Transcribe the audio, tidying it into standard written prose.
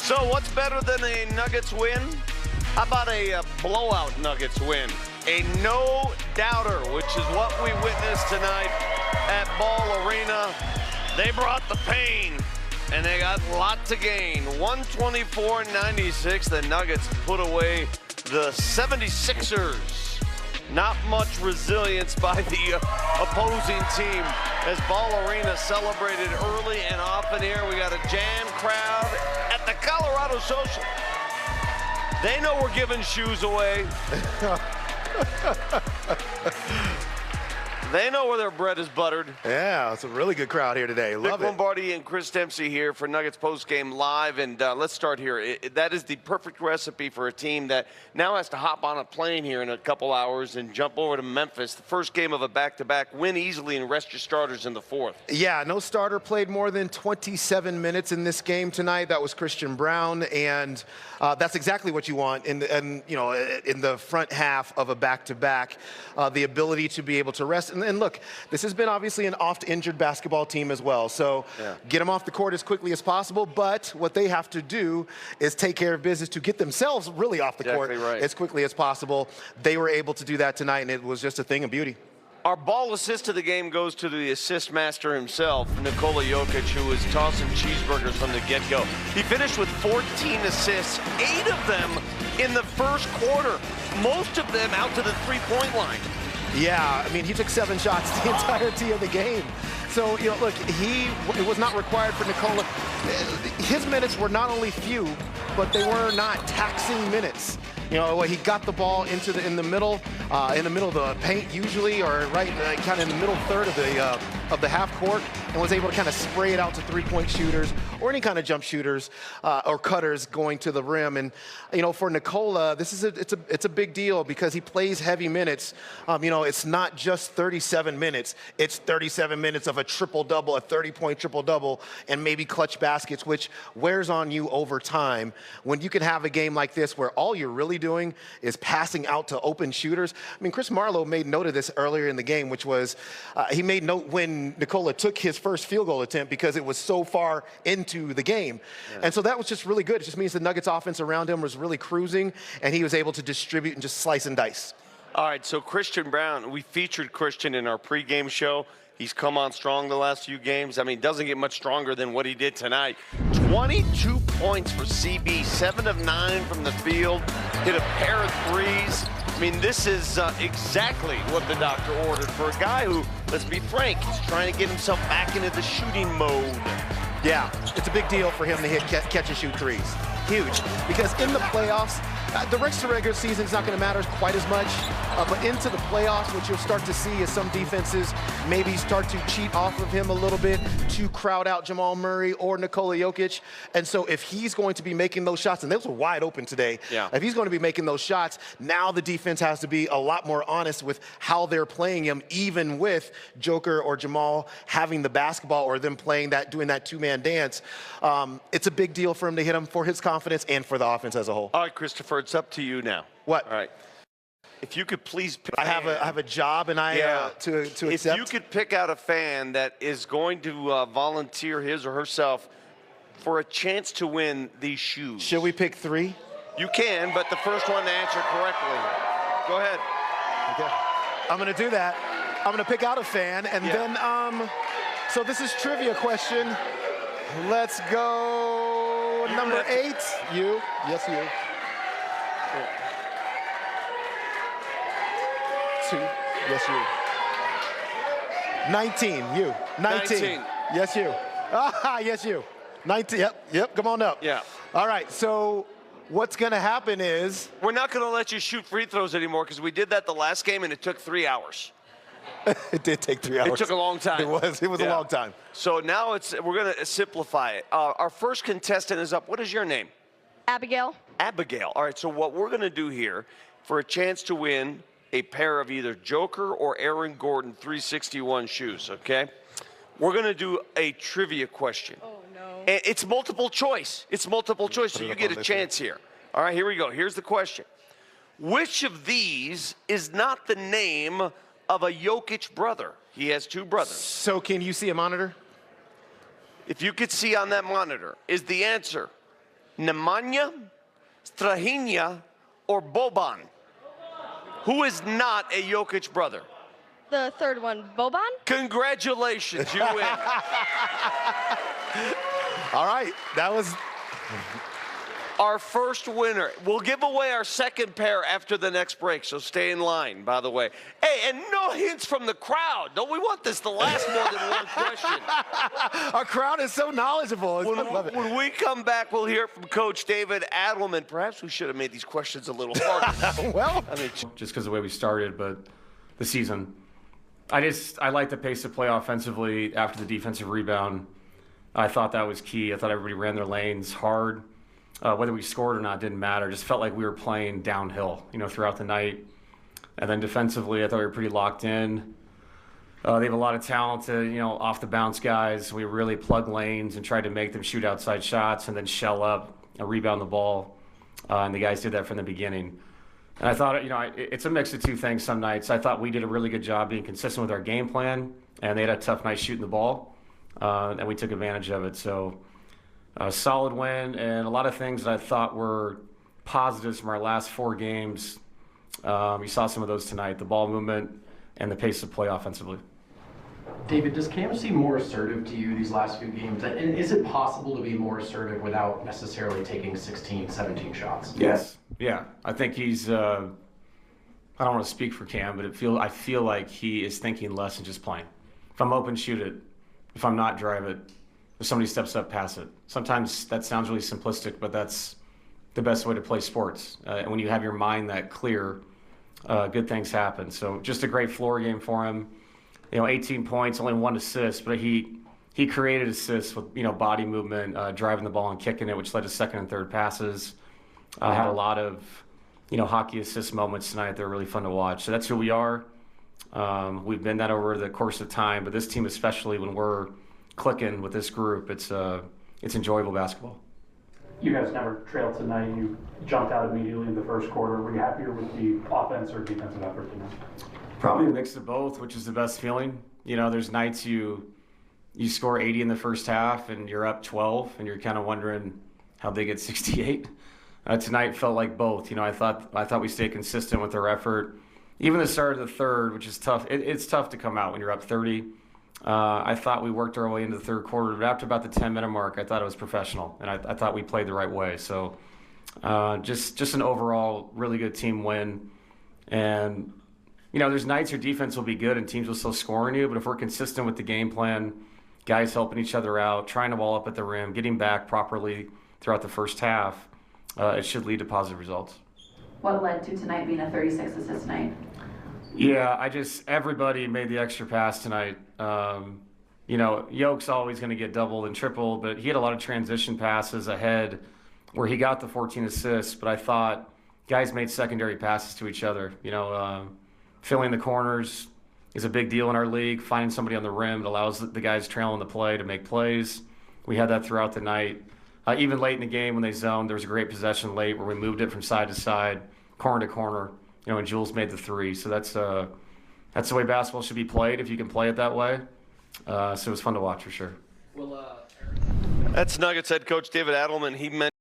So what's better than a Nuggets win? How about a blowout Nuggets win? A no-doubter, which is what we witnessed tonight at Ball Arena. They brought the pain, and they got a lot to gain. 124-96, the Nuggets put away the 76ers. Not much resilience by the opposing team as Ball Arena celebrated early and often here. We got a jam crowd at the Colorado Social. They know we're giving shoes away. They know where their bread is buttered. Yeah, it's a really good crowd here today. Love Nick it. Lombardi and Chris Dempsey here for Nuggets Postgame Live. And let's start here. That is the perfect recipe for a team that now has to hop on a plane here in a couple hours and jump over to Memphis. The first game of a back-to-back, win easily and rest your starters in the fourth. Yeah, no starter played more than 27 minutes in this game tonight. That was Christian Braun, and that's exactly what you want in the front half of a back-to-back, the ability to be able to rest. And look, this has been obviously an oft-injured basketball team as well. So get them off the court as quickly as possible. But what they have to do is take care of business to get themselves really off the court as quickly as possible. They were able to do that tonight, and it was just a thing of beauty. Our ball assist of the game goes to the assist master himself, Nikola Jokic, who was tossing cheeseburgers from the get-go. He finished with 14 assists, 8 of them in the first quarter, most of them out to the three-point line. Yeah, I mean, he took 7 shots the entirety of the game. So, look, it was not required for Nikola. His minutes were not only few, but they were not taxing minutes. He got the ball in the middle of the paint usually, or kind of in the middle third of the half court, and was able to kind of spray it out to three-point shooters or any kind of jump shooters or cutters going to the rim. And for Nikola, it's a big deal because he plays heavy minutes. It's not just 37 minutes; it's 37 minutes of a triple-double, a 30-point triple-double, and maybe clutch baskets, which wears on you over time. When you can have a game like this where all you're really doing is passing out to open shooters. I mean, Chris Marlowe made note of this earlier in the game, which was he made note when Nikola took his first field goal attempt because it was so far into the game. And so that was just really good. It just means the Nuggets offense around him was really cruising, and he was able to distribute and just slice and dice. All right, so Christian Braun, we featured Christian in our pregame show. He's come on strong the last few games. I mean, doesn't get much stronger than what he did tonight. 22 points for CB, 7 of 9 from the field, hit a pair of threes. I mean, this is exactly what the doctor ordered for a guy who, let's be frank, he's trying to get himself back into the shooting mode. Yeah, it's a big deal for him to hit catch and shoot threes. Huge, because in the playoffs, the rest of the regular season is not going to matter quite as much, but into the playoffs, what you'll start to see is some defenses maybe start to cheat off of him a little bit to crowd out Jamal Murray or Nikola Jokic. And so if he's going to be making those shots, and those were wide open today, if he's going to be making those shots, now the defense has to be a lot more honest with how they're playing him, even with Joker or Jamal having the basketball or them doing that two-man dance. It's a big deal for him to hit him for his confidence and for the offense as a whole. All right, Christopher, it's up to you now. What? All right. If you could please pick I have a job, and to accept. If you could pick out a fan that is going to volunteer his or herself for a chance to win these shoes. Should we pick 3? You can, but the first one to answer correctly. Go ahead. Okay. I'm going to do that. I'm going to pick out a fan, and then, so this is trivia question. Let's go number 8. You. Yes, you. 2. Yes, you. 19. You. 19. Yes, you. Yes, you. 19. Yep. Come on up. Yeah. All right. So what's going to happen is we're not going to let you shoot free throws anymore because we did that the last game and it took 3 hours. It did take 3 hours. It took a long time. It was a long time. So now we're going to simplify it. Our first contestant is up. What is your name? Abigail. Abigail. All right, so what we're going to do here for a chance to win a pair of either Joker or Aaron Gordon 361 shoes, okay? We're going to do a trivia question. Oh, no. And it's multiple choice. It's multiple choice, so you get a chance here. All right, here we go. Here's the question. Which of these is not the name of a Jokic brother? He has 2 brothers. So can you see a monitor? If you could see on that monitor, is the answer Nemanja, Strahinja, or Boban? Who is not a Jokic brother? The third one, Boban? Congratulations, you win. All right, that was Our first winner. We'll give away our second pair after the next break, so stay in line, by the way. Hey, and no hints from the crowd. Don't we want this to last more than one question? our crowd is so knowledgeable. I love it. When we come back, we'll hear from Coach David Adelman. Perhaps we should have made these questions a little harder. Well, I mean, just because of the way we started, but the season. I like the pace of play offensively after the defensive rebound. I thought that was key. I thought everybody ran their lanes hard. Whether we scored or not didn't matter. Just felt like we were playing downhill, throughout the night. And then defensively, I thought we were pretty locked in. They have a lot of talented, off the bounce guys. We really plugged lanes and tried to make them shoot outside shots and then shell up and rebound the ball. And the guys did that from the beginning. And I thought, it's a mix of two things some nights. I thought we did a really good job being consistent with our game plan, and they had a tough night shooting the ball, and we took advantage of it. So a solid win, and a lot of things that I thought were positives from our last 4 games. You saw some of those tonight, the ball movement and the pace of play offensively. David, does Cam seem more assertive to you these last few games? And is it possible to be more assertive without necessarily taking 16, 17 shots? Yes. Yeah. I think he's, I don't want to speak for Cam, but I feel like he is thinking less and just playing. If I'm open, shoot it. If I'm not, drive it. If somebody steps up, pass it. Sometimes that sounds really simplistic, but that's the best way to play sports. And when you have your mind that clear, good things happen. So just a great floor game for him. 18 points, only 1 assist, but he created assists with, body movement, driving the ball and kicking it, which led to second and third passes. Had a lot of, hockey assist moments tonight that were really fun to watch. So that's who we are. We've been that over the course of time, but this team, especially when we're clicking with this group, it's enjoyable basketball. You guys never trailed tonight. You jumped out immediately in the first quarter. Were you happier with the offense or defensive effort tonight? Probably a mix of both, which is the best feeling. There's nights you score 80 in the first half and you're up 12 and you're kind of wondering how they get 68. Tonight felt like both. I thought we stayed consistent with our effort. Even the start of the third, which is tough. It's tough to come out when you're up 30. I thought we worked our way into the third quarter, but after about the 10-minute mark, I thought it was professional, and I thought we played the right way. So just an overall really good team win. And there's nights your defense will be good and teams will still score on you, but if we're consistent with the game plan, guys helping each other out, trying to ball up at the rim, getting back properly throughout the first half, it should lead to positive results. What led to tonight being a 36 assist night? Yeah, everybody made the extra pass tonight. Yoke's always going to get doubled and tripled, but he had a lot of transition passes ahead where he got the 14 assists, but I thought guys made secondary passes to each other. Filling the corners is a big deal in our league. Finding somebody on the rim, it allows the guys trailing the play to make plays. We had that throughout the night. Even late in the game when they zoned, there was a great possession late where we moved it from side to side, corner to corner, and Jules made the 3. So that's the way basketball should be played if you can play it that way. So it was fun to watch for sure. That's Nuggets head coach David Adelman. He mentioned